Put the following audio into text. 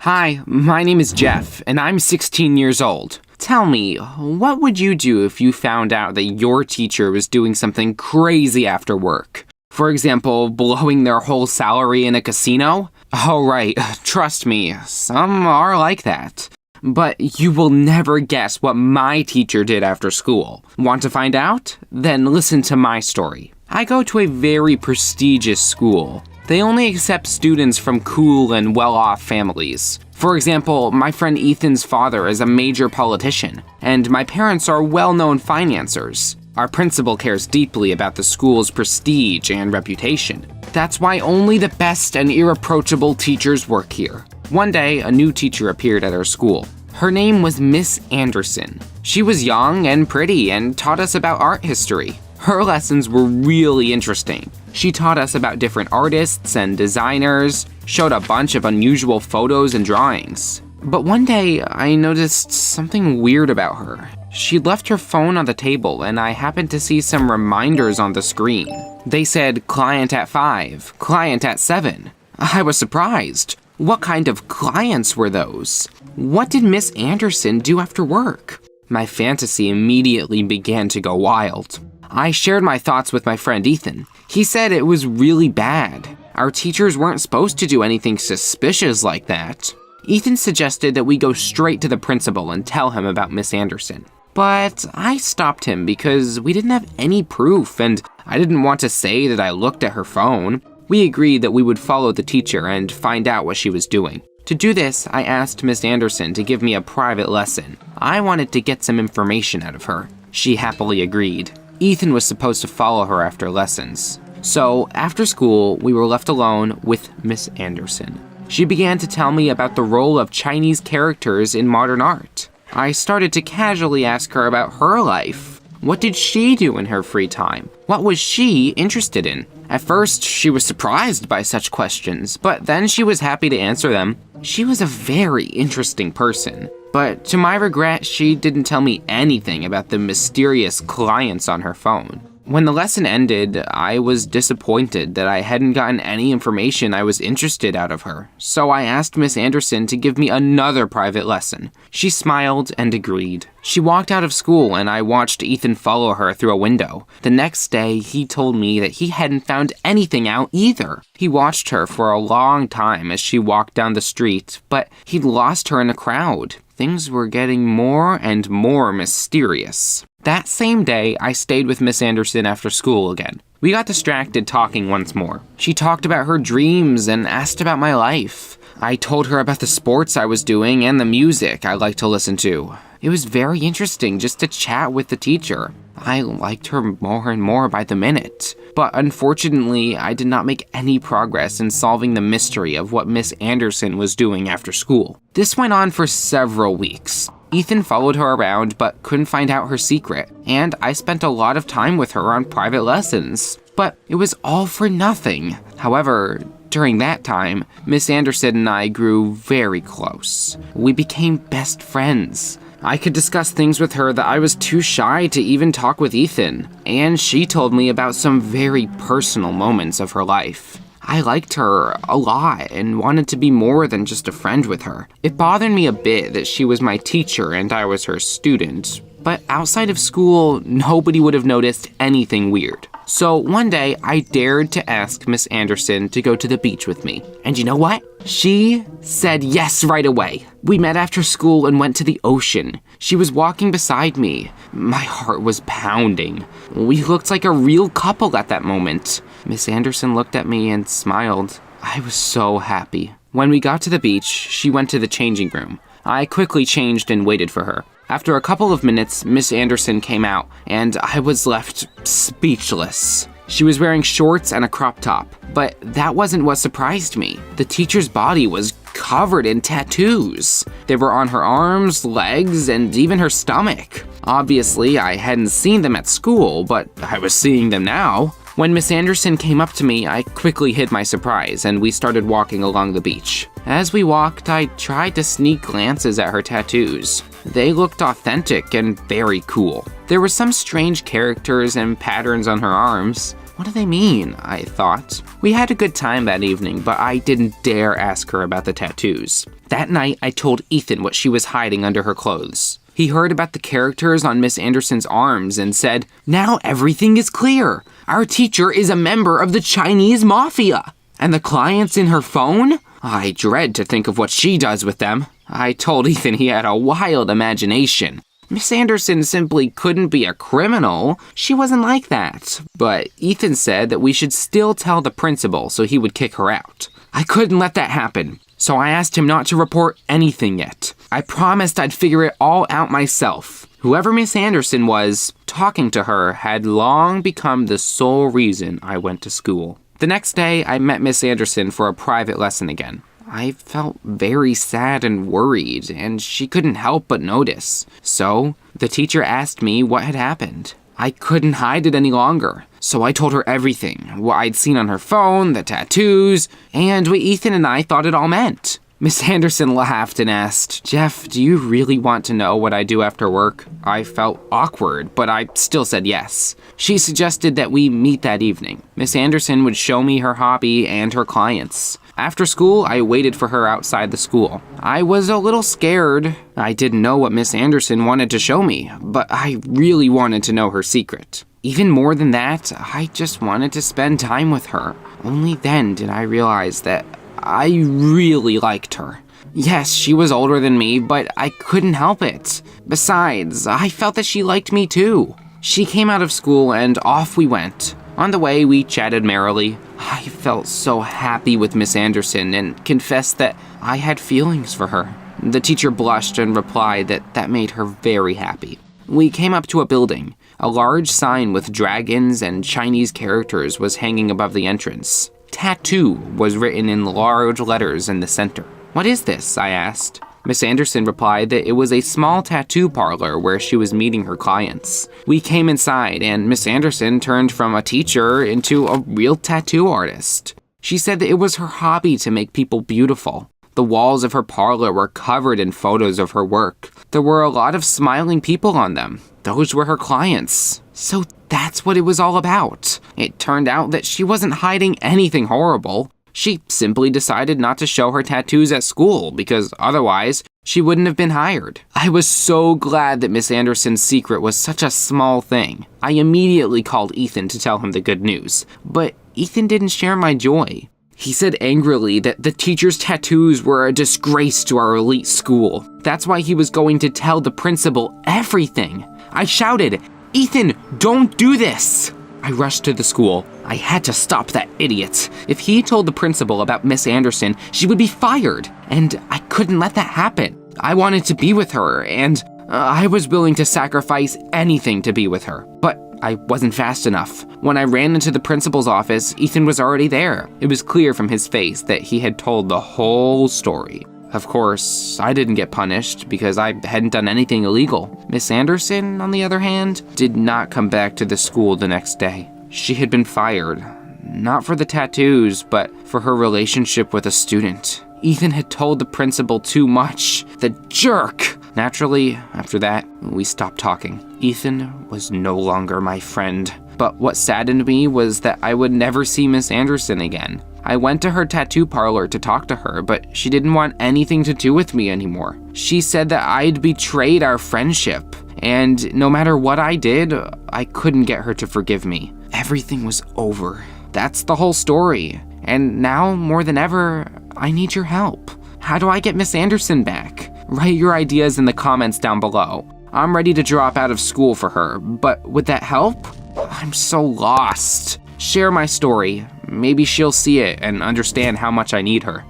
Hi, my name is Jeff, and I'm 16 years old. Tell me, what would you do if you found out that your teacher was doing something crazy after work? For example, blowing their whole salary in a casino? Oh right, trust me, some are like that. But you will never guess what my teacher did after school. Want to find out? Then listen to my story. I go to a very prestigious school. They only accept students from cool and well-off families. For example, my friend Ethan's father is a major politician, and my parents are well-known financiers. Our principal cares deeply about the school's prestige and reputation. That's why only the best and irreproachable teachers work here. One day, a new teacher appeared at our school. Her name was Miss Anderson. She was young and pretty and taught us about art history. Her lessons were really interesting. She taught us about different artists and designers, showed a bunch of unusual photos and drawings. But one day, I noticed something weird about her. She'd left her phone on the table, and I happened to see some reminders on the screen. They said, "Client at 5, client at 7. I was surprised. What kind of clients were those? What did Miss Anderson do after work? My fantasy immediately began to go wild. I shared my thoughts with my friend Ethan. He said it was really bad. Our teachers weren't supposed to do anything suspicious like that. Ethan suggested that we go straight to the principal and tell him about Miss Anderson. But I stopped him because we didn't have any proof, and I didn't want to say that I looked at her phone. We agreed that we would follow the teacher and find out what she was doing. To do this, I asked Miss Anderson to give me a private lesson. I wanted to get some information out of her. She happily agreed. Ethan was supposed to follow her after lessons. So, after school, we were left alone with Miss Anderson. She began to tell me about the role of Chinese characters in modern art. I started to casually ask her about her life. What did she do in her free time? What was she interested in? At first, she was surprised by such questions, but then she was happy to answer them. She was a very interesting person. But to my regret, she didn't tell me anything about the mysterious clients on her phone. When the lesson ended, I was disappointed that I hadn't gotten any information I was interested out of her, so I asked Miss Anderson to give me another private lesson. She smiled and agreed. She walked out of school and I watched Ethan follow her through a window. The next day, he told me that he hadn't found anything out either. He watched her for a long time as she walked down the street, but he'd lost her in a crowd. Things were getting more and more mysterious. That same day, I stayed with Miss Anderson after school again. We got distracted talking once more. She talked about her dreams and asked about my life. I told her about the sports I was doing and the music I like to listen to. It was very interesting just to chat with the teacher. I liked her more and more by the minute. But unfortunately, I did not make any progress in solving the mystery of what Miss Anderson was doing after school. This went on for several weeks. Ethan followed her around but couldn't find out her secret, and I spent a lot of time with her on private lessons. But it was all for nothing. However, during that time, Miss Anderson and I grew very close. We became best friends. I could discuss things with her that I was too shy to even talk with Ethan, and she told me about some very personal moments of her life. I liked her a lot and wanted to be more than just a friend with her. It bothered me a bit that she was my teacher and I was her student, but outside of school, nobody would have noticed anything weird. So one day, I dared to ask Miss Anderson to go to the beach with me. And you know what? She said yes right away. We met after school and went to the ocean. She was walking beside me. My heart was pounding. We looked like a real couple at that moment. Miss Anderson looked at me and smiled. I was so happy. When we got to the beach, she went to the changing room. I quickly changed and waited for her. After a couple of minutes, Miss Anderson came out, and I was left speechless. She was wearing shorts and a crop top, but that wasn't what surprised me. The teacher's body was covered in tattoos. They were on her arms, legs, and even her stomach. Obviously, I hadn't seen them at school, but I was seeing them now. When Miss Anderson came up to me, I quickly hid my surprise, and we started walking along the beach. As we walked, I tried to sneak glances at her tattoos. They looked authentic and very cool. There were some strange characters and patterns on her arms. What do they mean? I thought. We had a good time that evening, but I didn't dare ask her about the tattoos. That night, I told Ethan what she was hiding under her clothes. He heard about the characters on Miss Anderson's arms and said, "Now everything is clear. Our teacher is a member of the Chinese mafia. And the clients in her phone? I dread to think of what she does with them." I told Ethan he had a wild imagination. Miss Anderson simply couldn't be a criminal. She wasn't like that. But Ethan said that we should still tell the principal so he would kick her out. I couldn't let that happen, so I asked him not to report anything yet. I promised I'd figure it all out myself. Whoever Miss Anderson was, talking to her had long become the sole reason I went to school. The next day, I met Miss Anderson for a private lesson again. I felt very sad and worried, and she couldn't help but notice. So, the teacher asked me what had happened. I couldn't hide it any longer, so I told her everything, what I'd seen on her phone, the tattoos, and what Ethan and I thought it all meant. Miss Anderson laughed and asked, "Jeff, do you really want to know what I do after work?" I felt awkward, but I still said yes. She suggested that we meet that evening. Miss Anderson would show me her hobby and her clients. After school, I waited for her outside the school. I was a little scared. I didn't know what Miss Anderson wanted to show me, but I really wanted to know her secret. Even more than that, I just wanted to spend time with her. Only then did I realize that I really liked her. Yes, she was older than me, but I couldn't help it. Besides, I felt that she liked me too. She came out of school and off we went. On the way, we chatted merrily. I felt so happy with Miss Anderson and confessed that I had feelings for her. The teacher blushed and replied that that made her very happy. We came up to a building. A large sign with dragons and Chinese characters was hanging above the entrance. Tattoo was written in large letters in the center. "What is this?" I asked. Miss Anderson replied that it was a small tattoo parlor where she was meeting her clients. We came inside, and Miss Anderson turned from a teacher into a real tattoo artist. She said that it was her hobby to make people beautiful. The walls of her parlor were covered in photos of her work. There were a lot of smiling people on them. Those were her clients. So that's what it was all about. It turned out that she wasn't hiding anything horrible. She simply decided not to show her tattoos at school because otherwise she wouldn't have been hired. I was so glad that Miss Anderson's secret was such a small thing. I immediately called Ethan to tell him the good news, but Ethan didn't share my joy. He said angrily that the teacher's tattoos were a disgrace to our elite school. That's why he was going to tell the principal everything. I shouted, "Ethan, don't do this!" I rushed to the school. I had to stop that idiot. If he told the principal about Miss Anderson, she would be fired, and I couldn't let that happen. I wanted to be with her, and I was willing to sacrifice anything to be with her. But I wasn't fast enough. When I ran into the principal's office, Ethan was already there. It was clear from his face that he had told the whole story. Of course, I didn't get punished because I hadn't done anything illegal. Miss Anderson, on the other hand, did not come back to the school the next day. She had been fired, not for the tattoos, but for her relationship with a student. Ethan had told the principal too much. The jerk! Naturally, after that, we stopped talking. Ethan was no longer my friend. But what saddened me was that I would never see Miss Anderson again. I went to her tattoo parlor to talk to her, but she didn't want anything to do with me anymore. She said that I'd betrayed our friendship, and no matter what I did, I couldn't get her to forgive me. Everything was over. That's the whole story. And now, more than ever, I need your help. How do I get Miss Anderson back? Write your ideas in the comments down below. I'm ready to drop out of school for her, but would that help? I'm so lost. Share my story. Maybe she'll see it and understand how much I need her.